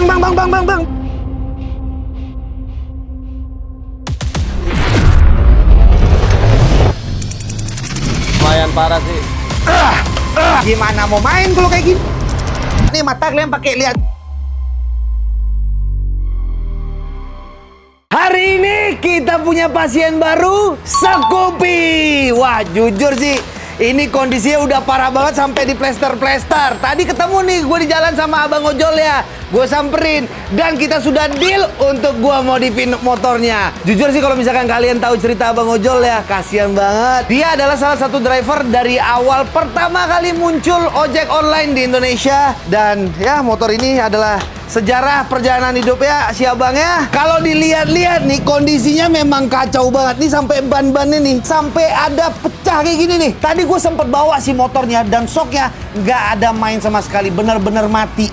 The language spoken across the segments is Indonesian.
Bang. Lumayan parah sih. Gimana mau main kalau kayak gini? Nih mata kalian pakai lihat. Hari ini kita punya pasien baru, Scoopy. Wah, jujur sih, ini kondisinya udah parah banget sampai di plester-plester. Tadi ketemu nih gue di jalan sama abang ojol ya. Gue samperin dan kita sudah deal untuk gue modifin motornya. Jujur sih kalau misalkan kalian tahu cerita abang ojol ya, kasihan banget. Dia adalah salah satu driver dari awal pertama kali muncul ojek online di Indonesia. Dan ya motor ini adalah sejarah perjalanan hidup ya si abangnya. Kalau dilihat-lihat nih kondisinya memang kacau banget nih, sampai ban-bannya nih sampai ada pecah kayak gini nih. Tadi gue sempet bawa si motornya dan shocknya nggak ada main sama sekali, bener-bener mati.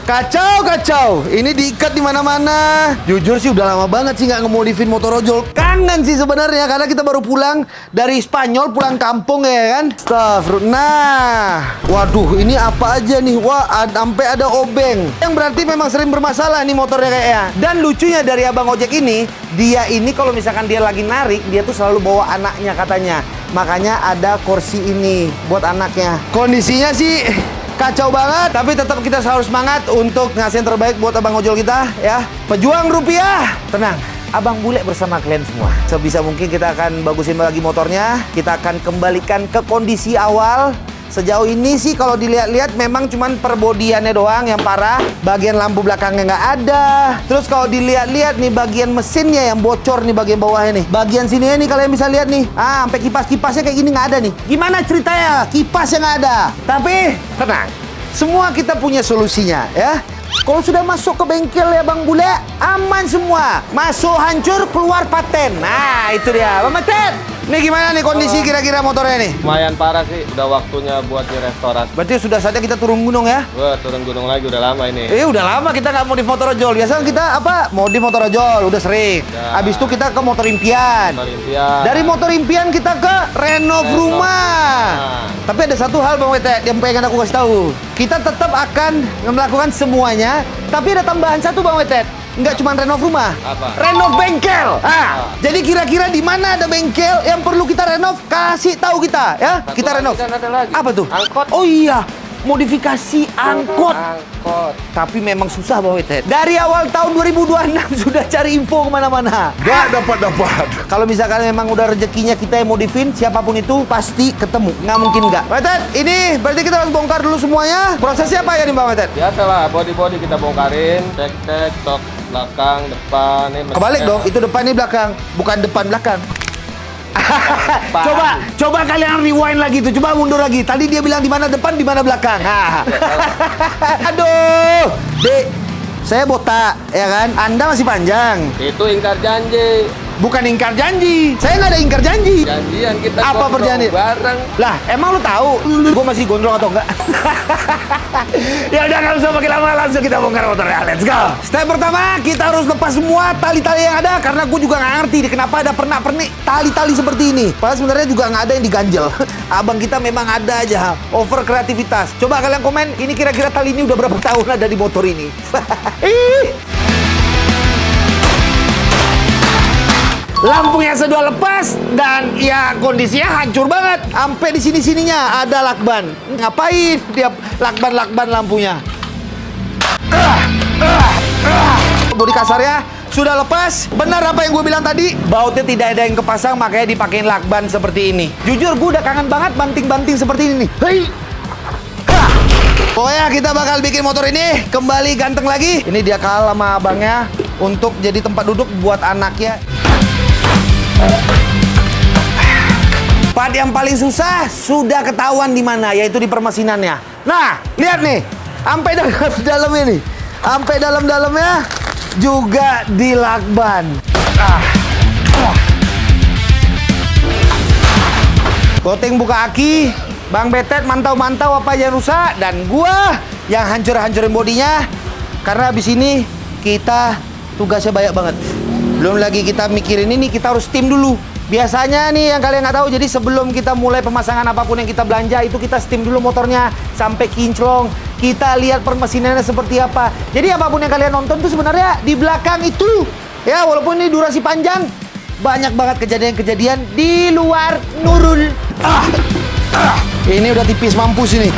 Kacau. Ini diikat di mana-mana. Jujur sih udah lama banget sih nggak ngemodifin motor ojol. Kangen sih sebenarnya karena kita baru pulang dari Spanyol, pulang kampung ya kan. Astagfirullah. Nah, waduh ini apa aja nih? Wah, sampai ada obeng. Yang berarti memang sering bermasalah nih motornya kayaknya. Dan lucunya dari abang ojek ini, dia ini kalau misalkan dia lagi narik, dia tuh selalu bawa anaknya katanya. Makanya ada kursi ini buat anaknya. Kondisinya sih kacau banget, tapi tetap kita harus semangat untuk ngasih yang terbaik buat abang ojol kita ya. Pejuang rupiah. Tenang, abang bule bersama kalian semua. Sebisa mungkin kita akan bagusin lagi motornya. Kita akan kembalikan ke kondisi awal. Sejauh ini sih kalau dilihat-lihat memang cuman perbodiannya doang yang parah. Bagian lampu belakangnya nggak ada. Terus kalau dilihat-lihat nih bagian mesinnya yang bocor nih bagian bawahnya nih. Bagian sini nih kalian bisa lihat nih. Sampai kipas-kipasnya kayak gini nggak ada nih. Gimana ceritanya? Kipasnya nggak ada. Tapi tenang, semua kita punya solusinya ya. Kalau sudah masuk ke bengkel ya Bang Bule, aman semua. Masuk hancur, keluar paten. Nah, itu dia. Bang Matet, nih gimana nih kondisi kira-kira motornya nih? Lumayan parah sih. Udah waktunya buat direstorasi. Berarti sudah saatnya kita turun gunung ya? Wah, turun gunung lagi udah lama ini. Udah lama kita nggak modif motor ojol. Biasanya kita apa? Modif motor ojol, udah sering. Ya. Abis itu kita ke motor impian. Dari motor impian kita ke renov rumah. Nah. Tapi ada satu hal Bang Wete yang pengen aku kasih tahu. Kita tetap akan melakukan semuanya, tapi ada tambahan satu Bang Wete. Nggak cuma renov rumah, Apa? renov bengkel. Jadi kira-kira di mana ada bengkel yang perlu kita renov, kasih tahu kita ya. Satu Kita lagi renov. kan ada lagi. Apa tuh? Angkot. Oh iya, modifikasi angkot. Angkot. Tapi memang susah Bang Wete. Dari awal tahun 2026 sudah cari info kemana-mana. Gak dapat. Kalau misalkan memang udah rezekinya kita yang modifin, siapapun itu pasti ketemu. Nggak mungkin nggak. Bang Wete, ini berarti kita harus bongkar dulu semuanya. Prosesnya apa ya nih Bang Wete? Biasalah, body kita bongkarin, cek sok belakang, depan. Kebalik dong, itu depan ini belakang, bukan depan belakang. Coba kalian rewind lagi tuh, coba mundur lagi. Tadi dia bilang di mana depan, di mana belakang. Aduh, Dek, saya botak, ya kan? Anda masih panjang. Itu ingkar janji. Bukan ingkar janji. Saya nggak ada ingkar janji. Janjian kita Apa gondrong perjanjian? bareng. Lah, emang lu tahu gue masih gondrong atau enggak? Ya udah, nggak usah pakai lama, langsung kita bongkar motornya. Let's go. Step pertama, kita harus lepas semua tali-tali yang ada karena gue juga nggak ngerti kenapa ada pernak-pernik tali-tali seperti ini. Padahal sebenarnya juga nggak ada yang diganjel. Abang kita memang ada aja over kreativitas. Coba kalian komen, ini kira-kira tali ini udah berapa tahun ada di motor ini? Lampunya sudah lepas dan ya kondisinya hancur banget. Sampai di sini-sininya ada lakban. Ngapain dia lakban lampunya? Bodi kasarnya sudah lepas. Benar apa yang gue bilang tadi? Bautnya tidak ada yang kepasang, makanya dipakein lakban seperti ini. Jujur gue udah kangen banget banting-banting seperti ini nih. Hei. Pokoknya kita bakal bikin motor ini kembali ganteng lagi. Ini dia kalah sama abangnya untuk jadi tempat duduk buat anaknya. Part yang paling susah sudah ketahuan di mana, yaitu di permesinannya. Nah, lihat nih, sampai dalam ini, sampai dalamnya juga di lakban. Coating buka aki, Bang Betet mantau-mantau apa yang rusak, dan gua yang hancur-hancurin bodinya. Karena habis ini kita tugasnya banyak banget. Belum lagi kita mikirin ini, kita harus steam dulu. Biasanya nih yang kalian nggak tahu, jadi sebelum kita mulai pemasangan apapun yang kita belanja, itu kita steam dulu motornya sampai kinclong, kita lihat permesinannya seperti apa. Jadi apapun yang kalian nonton tuh sebenarnya di belakang itu, ya walaupun ini durasi panjang, banyak banget kejadian-kejadian di luar Nurul. Ini udah tipis mampus ini.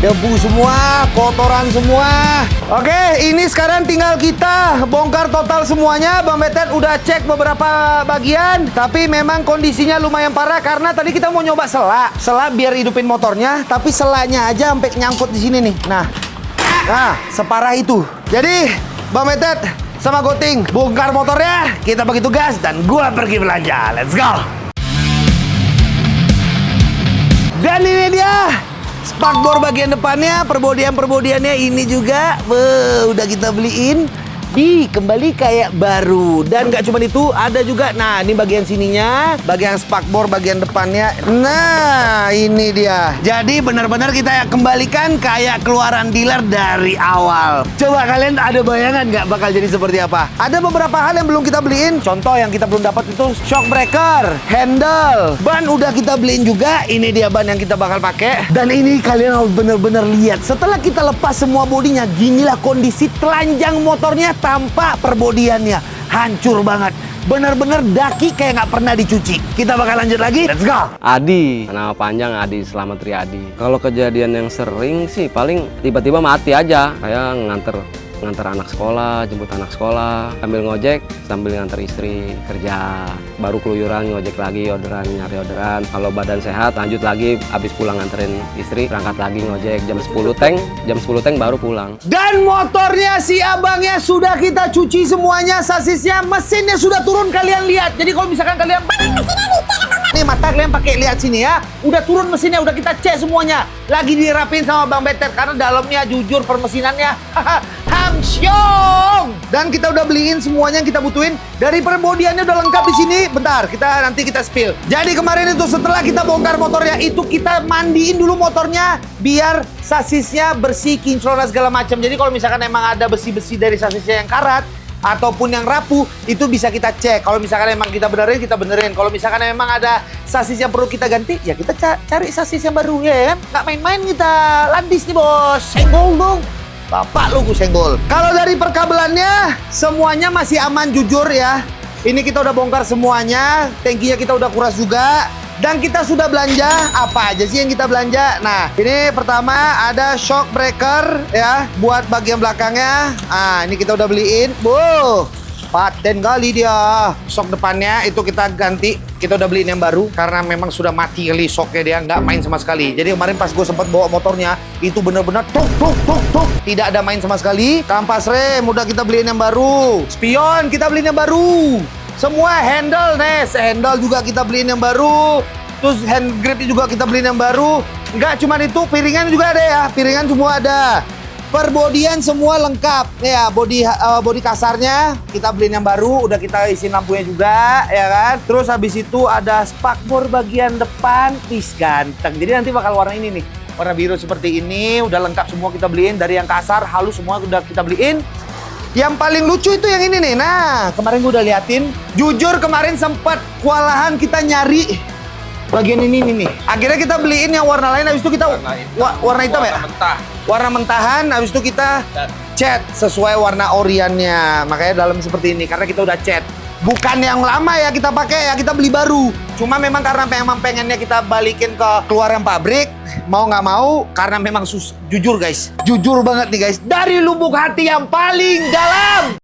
Debu semua, kotoran semua. Oke, ini sekarang tinggal kita bongkar total semuanya. Bang Betet udah cek beberapa bagian, tapi memang kondisinya lumayan parah karena tadi kita mau nyoba sela biar hidupin motornya, tapi selanya aja sampai nyangkut di sini nih. Nah, separah itu. Jadi, Bang Betet sama Goting bongkar motornya, kita bagi tugas dan gua pergi belanja. Let's go. Dan ini dia spakbor bagian depannya, perbodiannya ini juga udah kita beliin, kembali kayak baru. Dan nggak cuma itu, ada juga, nah ini bagian sininya, bagian spakbor bagian depannya. Nah ini dia. Jadi benar-benar kita kembalikan kayak keluaran dealer dari awal. Coba kalian ada bayangan nggak bakal jadi seperti apa? Ada beberapa hal yang belum kita beliin. Contoh yang kita belum dapat itu shock breaker, handle, ban udah kita beliin juga. Ini dia ban yang kita bakal pakai. Dan ini kalian harus benar-benar lihat. Setelah kita lepas semua bodinya, ginilah kondisi telanjang motornya tanpa perbodiannya. Hancur banget. Bener-bener daki kayak nggak pernah dicuci. Kita bakal lanjut lagi. Let's go. Adi, nama panjang Adi Selamat Riyadi. Kalau kejadian yang sering sih paling tiba-tiba mati aja. Kayak nganter anak sekolah, jemput anak sekolah, sambil ngojek, sambil nganter istri kerja. Baru keluyuran ngojek lagi, nyari orderan. Kalau badan sehat, lanjut lagi, habis pulang nganterin istri, berangkat lagi ngojek. Jam 10 tank baru pulang. Dan motornya si abangnya sudah kita cuci semuanya, sasisnya, mesinnya sudah turun, kalian lihat. Jadi kalau misalkan kalian nih mata kalian pakai lihat sini ya, udah turun mesinnya, udah kita cek semuanya. Lagi dirapin sama Bang Betet karena dalamnya jujur permesinannya hamsyong. Dan kita udah beliin semuanya yang kita butuhin. Dari perbodiannya udah lengkap di sini. Bentar, nanti kita spill. Jadi kemarin itu setelah kita bongkar motornya, itu kita mandiin dulu motornya biar sasisnya bersih, kinclong dan segala macam. Jadi kalau misalkan emang ada besi-besi dari sasisnya yang karat ataupun yang rapuh, itu bisa kita cek. Kalau misalkan emang kita benerin. Kalau misalkan emang ada sasis yang perlu kita ganti, ya kita cari sasis yang baru ya. Nggak main-main kita landis nih bos. Senggol dong. Bapak lu gue senggol. Kalau dari perkabelannya, semuanya masih aman jujur ya. Ini kita udah bongkar semuanya. Tangkinya kita udah kuras juga. Dan kita sudah belanja, apa aja sih yang kita belanja? Nah, ini pertama ada shock breaker ya, buat bagian belakangnya. Ini kita udah beliin. Paten kali dia. Shock depannya itu kita ganti. Kita udah beliin yang baru karena memang sudah mati kali shocknya, dia nggak main sama sekali. Jadi kemarin pas gue sempat bawa motornya, itu bener-bener tuk. Tidak ada main sama sekali. Kampas rem udah kita beliin yang baru. Spion kita beliin yang baru. Semua handle, handle juga kita beliin yang baru. Terus hand grip juga kita beliin yang baru. Enggak cuma itu, piringan juga ada ya. Piringan semua ada. Perbodian semua lengkap. Ya, bodi kasarnya kita beliin yang baru. Udah kita isiin lampunya juga, ya kan. Terus habis itu ada spakbor bagian depan. Ganteng. Jadi nanti bakal warna ini nih. Warna biru seperti ini. Udah lengkap semua kita beliin. Dari yang kasar, halus semua udah kita beliin. Yang paling lucu itu yang ini nih. Nah, kemarin gue udah liatin. Jujur kemarin sempat kewalahan kita nyari bagian ini nih. Akhirnya kita beliin yang warna lain. Habis itu kita warna hitam ya? Mentah. Warna mentahan. Habis itu kita cat sesuai warna oriannya. Makanya dalam seperti ini karena kita udah cat. Bukan yang lama ya kita pakai ya, kita beli baru. Cuma memang karena memang pengennya kita balikin ke keluaran pabrik, mau nggak mau, karena memang jujur guys, jujur banget nih guys, dari lubuk hati yang paling dalam.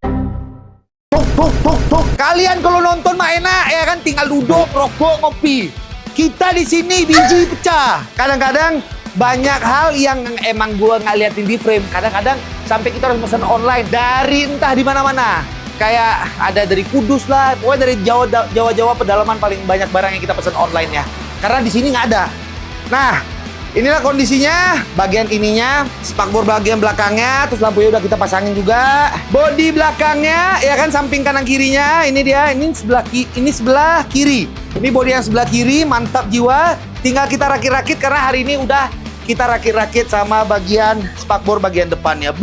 Kalian kalau nonton mah enak ya kan, tinggal duduk, rokok, ngopi. Kita di sini biji pecah. Kadang-kadang banyak hal yang emang gua nggak liatin di frame. Kadang-kadang sampai kita harus pesan online dari entah di mana-mana. Kayak ada dari Kudus lah, pokoknya dari Jawa pedalaman paling banyak barang yang kita pesan online ya. Karena di sini nggak ada. Nah, inilah kondisinya. Bagian ininya, spakbor bagian belakangnya, terus lampunya udah kita pasangin juga. Bodi belakangnya, ya kan, samping kanan kirinya. Ini dia, ini sebelah kiri. Ini bodi yang sebelah kiri, mantap jiwa. Tinggal kita rakit-rakit karena hari ini udah kita rakit-rakit sama bagian spakbor bagian depannya.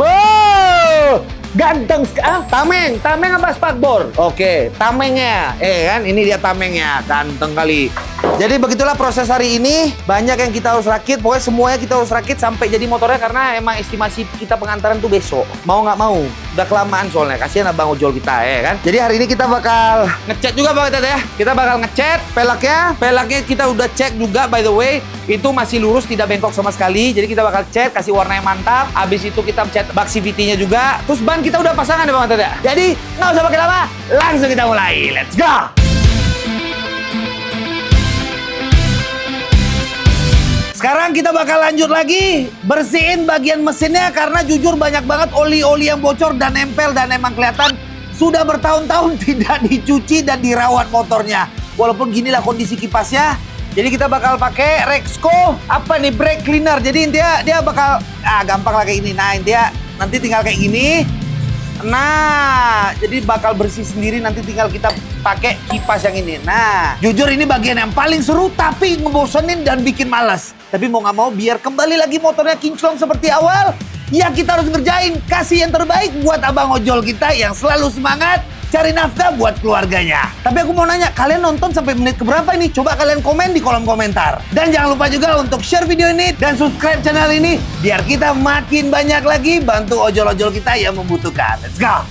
Ganteng sekali. Tameng apa spakbor? Oke, tamengnya. Kan, ini dia tamengnya. Ganteng kali. Jadi begitulah proses hari ini. Banyak yang kita harus rakit. Pokoknya semuanya kita harus rakit sampai jadi motornya karena emang estimasi kita pengantaran tuh besok. Mau nggak mau. Udah kelamaan soalnya. Kasihan abang ojol kita kan. Jadi hari ini kita bakal ngecat juga Bang Tete ya. Kita bakal ngecat peleknya. Peleknya kita udah cek juga by the way. Itu masih lurus, tidak bengkok sama sekali. Jadi kita bakal cat, kasih warna yang mantap. Habis itu kita cat bak CVT-nya juga. Terus ban kita udah pasangan ya Bang Tete. Jadi nggak usah pakai lama. Langsung kita mulai. Let's go! Sekarang kita bakal lanjut lagi bersihin bagian mesinnya karena jujur banyak banget oli-oli yang bocor dan nempel dan emang kelihatan sudah bertahun-tahun tidak dicuci dan dirawat motornya. Walaupun ginilah kondisi kipasnya. Jadi kita bakal pakai Rexco apa nih brake cleaner. Jadi intinya dia bakal gampang lah kayak ini. Nah intinya nanti tinggal kayak gini. Nah, jadi bakal bersih sendiri nanti tinggal kita pakai kipas yang ini. Nah, jujur ini bagian yang paling seru tapi ngebosenin dan bikin malas. Tapi mau nggak mau biar kembali lagi motornya kinclong seperti awal, ya kita harus ngerjain. Kasih yang terbaik buat abang ojol kita yang selalu semangat cari nafkah buat keluarganya. Tapi aku mau nanya, kalian nonton sampai menit keberapa ini? Coba kalian komen di kolom komentar. Dan jangan lupa juga untuk share video ini dan subscribe channel ini biar kita makin banyak lagi bantu ojol-ojol kita yang membutuhkan. Let's go!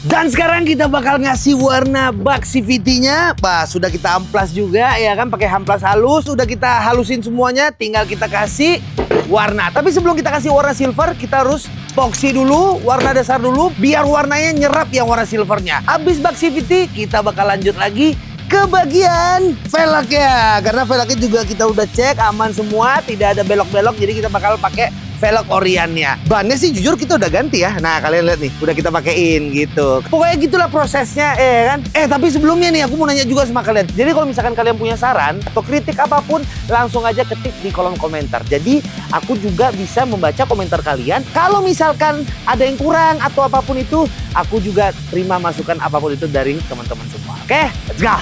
Dan sekarang kita bakal ngasih warna bak CVT-nya. Bah, sudah kita amplas juga ya kan, pakai amplas halus. Sudah kita halusin semuanya, tinggal kita kasih warna. Tapi sebelum kita kasih warna silver, kita harus epoxy dulu, warna dasar dulu, biar warnanya nyerap yang warna silvernya. Habis bak CVT, kita bakal lanjut lagi ke bagian velgnya. Karena velgnya juga kita udah cek aman semua, tidak ada belok-belok. Jadi kita bakal pakai velg Oriannya. Bannya sih jujur kita udah ganti ya. Nah kalian lihat nih, udah kita pakein gitu. Pokoknya gitulah prosesnya kan. Tapi sebelumnya nih aku mau nanya juga sama kalian. Jadi kalau misalkan kalian punya saran atau kritik apapun, langsung aja ketik di kolom komentar. Jadi aku juga bisa membaca komentar kalian. Kalau misalkan ada yang kurang atau apapun itu, aku juga terima masukan apapun itu dari teman-teman semua. Oke, let's go!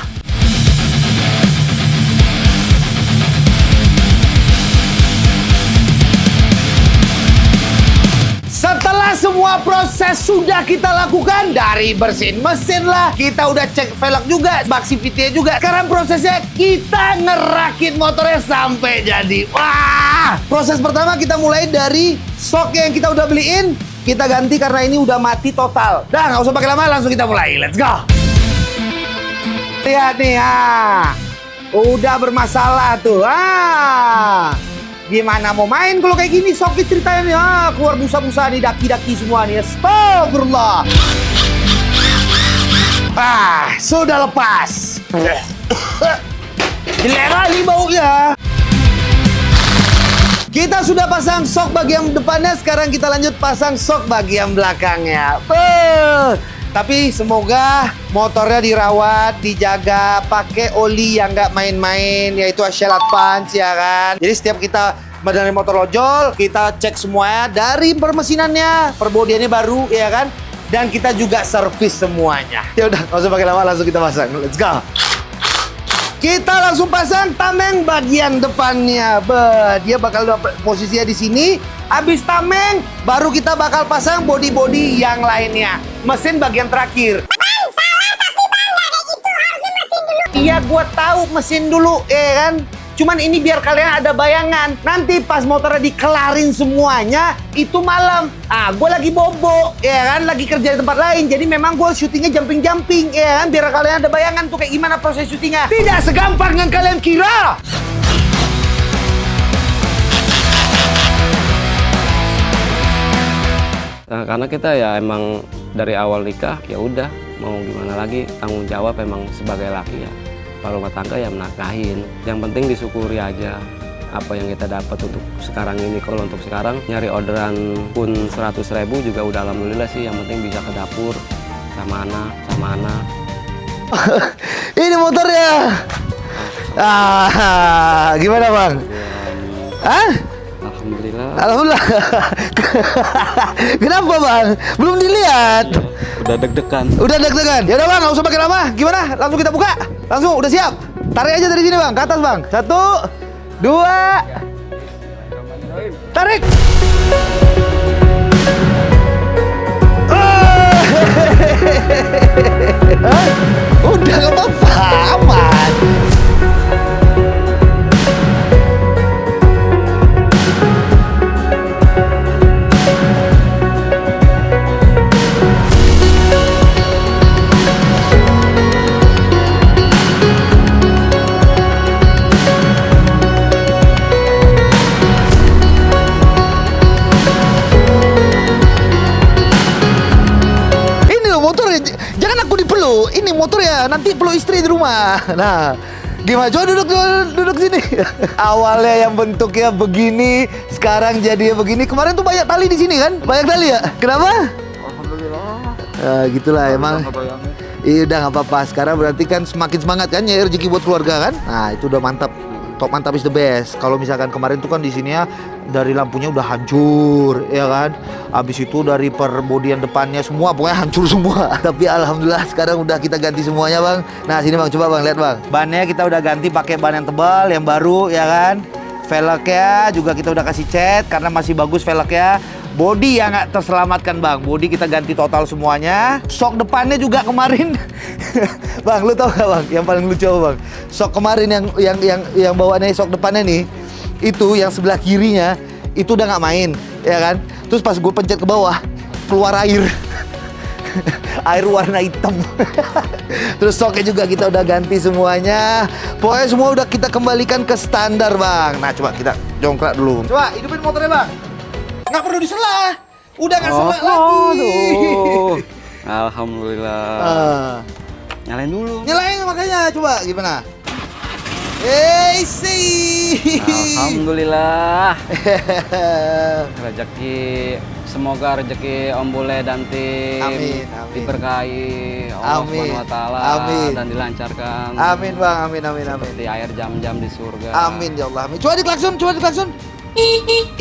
Setelah semua proses sudah kita lakukan, dari bersihin mesin lah, kita udah cek velg juga, bak CVT juga. Sekarang prosesnya kita ngerakit motornya sampai jadi. Wah! Proses pertama kita mulai dari sok yang kita udah beliin, kita ganti karena ini udah mati total. Dah nggak usah pakai lama, langsung kita mulai. Let's go! Lihat nih, udah bermasalah tuh. Gimana mau main kalau kayak gini? Sok ceritanya keluar busa-busa nih, daki-daki semua nih. Astagfirullah. Sudah lepas. Jelek kali baunya. Kita sudah pasang sok bagian depannya, sekarang kita lanjut pasang sok bagian belakangnya. Tapi semoga motornya dirawat, dijaga, pakai oli yang nggak main-main, yaitu Shell Advance ya kan. Jadi setiap kita benerin motor ojol, kita cek semuanya dari permesinannya, perbodiannya baru ya kan. Dan kita juga servis semuanya. Ya udah, nggak usah pakai lama, langsung kita pasang. Let's go. Kita langsung pasang tameng bagian depannya. Dia bakal posisinya di sini. Habis tameng, baru kita bakal pasang bodi-bodi yang lainnya. Mesin bagian terakhir. Bang, salah tapi bang, nggak kayak gitu. Harusnya mesin dulu. Iya, gua tahu mesin dulu, kan? Cuman ini biar kalian ada bayangan. Nanti pas motornya dikelarin semuanya, itu malam. Gue lagi bobo, ya kan? Lagi kerja di tempat lain. Jadi memang gue syutingnya jumping-jumping, ya kan? Biar kalian ada bayangan tuh kayak gimana proses syutingnya. Tidak segampang yang kalian kira. Nah, karena kita ya emang dari awal nikah ya udah mau gimana lagi, tanggung jawab emang sebagai laki ya. Kalau rumah tangga ya menafkahin. Yang penting disyukuri aja apa yang kita dapat untuk sekarang ini. Kalau untuk sekarang nyari orderan pun 100.000 juga udah alhamdulillah sih. Yang penting bisa ke dapur sama anak. Ini motornya. Gimana bang? Alhamdulillah. Kenapa bang? Belum dilihat. Udah deg-degan. Ya udah bang, nggak usah pakai lama. Gimana? Langsung kita buka. Langsung, udah siap? Tarik aja dari sini bang, ke atas bang. 1, 2, tarik. Hah? Udah gak apa-apa, aman. Ini motor ya, nanti peluk istri di rumah. Nah, gimana? Coba duduk sini. Awalnya yang bentuknya begini, sekarang jadinya begini. Kemarin tuh banyak tali di sini kan? Banyak tali ya? Kenapa? Alhamdulillah. Gitulah emang. Iya udah nggak apa-apa. Sekarang berarti kan semakin semangat kan nyari rezeki buat keluarga kan? Nah itu udah mantap. Top mantap is the best. Kalau misalkan kemarin tuh kan di sini ya dari lampunya udah hancur, ya kan? Habis itu dari perbodian depannya semua pokoknya hancur semua. Tapi alhamdulillah sekarang udah kita ganti semuanya, Bang. Nah, sini Bang, coba Bang lihat, Bang. Bannya kita udah ganti pakai ban yang tebal, yang baru, ya kan? Velgnya juga kita udah kasih cat karena masih bagus velgnya. Bodi yang nggak terselamatkan bang, bodi kita ganti total semuanya. Sok depannya juga kemarin, bang, lu tau gak bang? Yang paling lucu apa, bang? Sok kemarin yang bawaannya sok depannya nih, itu yang sebelah kirinya itu udah nggak main, ya kan? Terus pas gue pencet ke bawah, keluar air, air warna hitam. Terus soknya juga kita udah ganti semuanya. Pokoknya semua udah kita kembalikan ke standar bang. Nah coba kita jongkrak dulu. Coba hidupin motornya bang. Nggak perlu disela, udah nggak selak lagi. Alhamdulillah. Nyalain dulu. Nyalain makanya, coba gimana? Sih. Alhamdulillah. Rezeki, semoga rezeki Om Bule dan tim Amin. diberkahi Allah Subhanahu wa taala dan dilancarkan. Amin bang, amin. Seperti air jam-jam di surga. Amin ya Allah. Amin. Coba diklakson.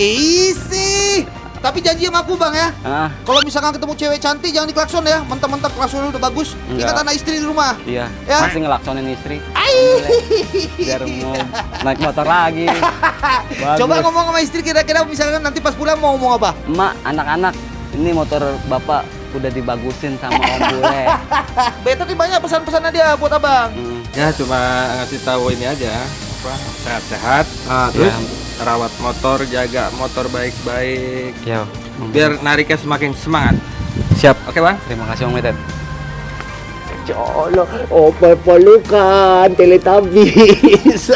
Isi. Tapi janji sama aku bang ya. Kalau misalkan ketemu cewek cantik jangan diklakson ya. Mentang-mentang klaksonnya udah bagus. Ingat anak istri di rumah. Iya. Ya? Masih ngelaksonin istri. Biar mau naik motor lagi. Coba ngomong sama istri kira-kira misalkan nanti pas pulang mau ngomong apa? Emak, anak-anak, ini motor bapak udah dibagusin sama Om Bule. Beta tuh banyak pesan-pesannya dia buat abang. Ya cuma ngasih tahu ini aja, apa sehat-sehat. Terus rawat motor, jaga motor baik-baik. Yo. Biar nariknya semakin semangat. Siap. Oke bang. Terima kasih Om Metet. Colo, opa pelukan, Teletubbies.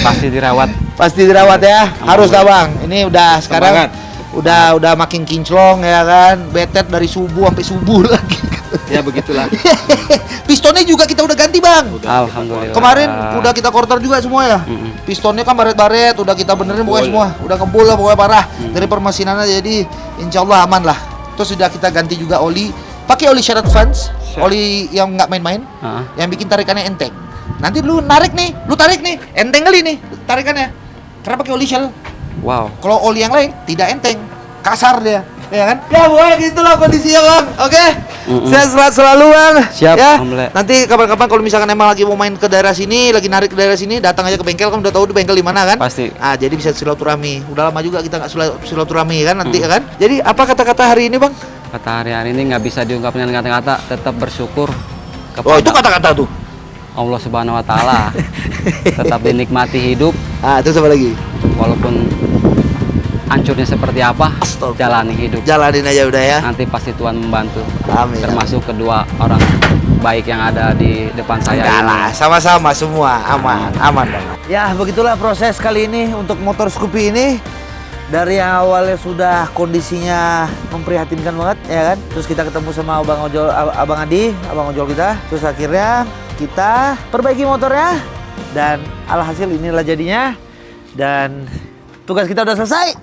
Pasti dirawat. Pasti dirawat ya. Harus lah bang. Ini udah sekarang Semangat. udah makin kinclong ya kan. Betet dari subuh sampai subuh lagi. Ya begitulah. Pistonnya juga kita udah ganti bang. Alhamdulillah. Kemarin udah kita korter juga semua ya. Pistonnya kan baret-baret, udah kita benerin pokoknya semua. Udah ngebul lah pokoknya parah. Dari permesinannya jadi insya Allah aman lah. Terus sudah kita ganti juga oli. Pakai oli Sharad Vans, oli yang nggak main-main, yang bikin tarikannya enteng. Nanti lu tarik nih, enteng kali nih tarikannya. Karena pakai oli Shell. Wow. Kalau oli yang lain tidak enteng, kasar dia, ya kan? Ya boleh gitulah kondisinya bang. Oke, saya selalu bang. Siap. Ya. Alhamdulillah. Nanti kapan-kapan kalau misalkan emang lagi mau main ke daerah sini, lagi narik ke daerah sini, datang aja ke bengkel kan udah tahu di bengkel di mana kan? Pasti. Ah jadi bisa silaturahmi. Udah lama juga kita nggak silaturahmi kan nanti ya kan? Jadi apa kata-kata hari ini bang? Kata hari-hari ini nggak bisa diungkapkan dengan kata-kata, tetap bersyukur kepada Oh itu kata-kata tuh. Allah Subhanahu wa taala. Tetap dinikmati hidup Ah terus apa lagi? walaupun hancurnya seperti apa, jalani hidup. Jalanin aja udah ya. Nanti pasti Tuhan membantu. Amin. Termasuk kedua orang baik yang ada di depan saya. Enggak ini. lah, sama-sama semua aman bang. Ya begitulah proses kali ini untuk motor Scoopy ini. Dari yang awalnya sudah kondisinya memprihatinkan banget ya kan. Terus kita ketemu sama Abang Ojol, Abang Adi, Abang Ojol kita. Terus akhirnya kita perbaiki motornya dan alhasil inilah jadinya. Dan tugas kita udah selesai.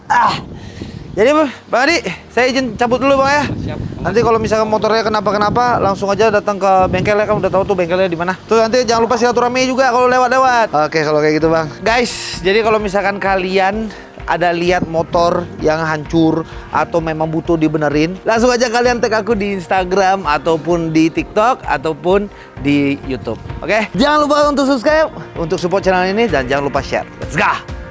Jadi Bang Adi, saya izin cabut dulu Bang ya. Siap. Nanti kalau misalkan motornya kenapa-kenapa, langsung aja datang ke bengkel ya, kan udah tahu tuh bengkelnya di mana. Terus nanti jangan lupa silaturahmi juga kalau lewat-lewat. Oke, kalau kayak gitu Bang. Guys, jadi kalau misalkan kalian ada lihat motor yang hancur atau memang butuh dibenerin, langsung aja kalian tag aku di Instagram ataupun di TikTok ataupun di YouTube. Oke? Jangan lupa untuk subscribe, untuk support channel ini dan jangan lupa share. Let's go.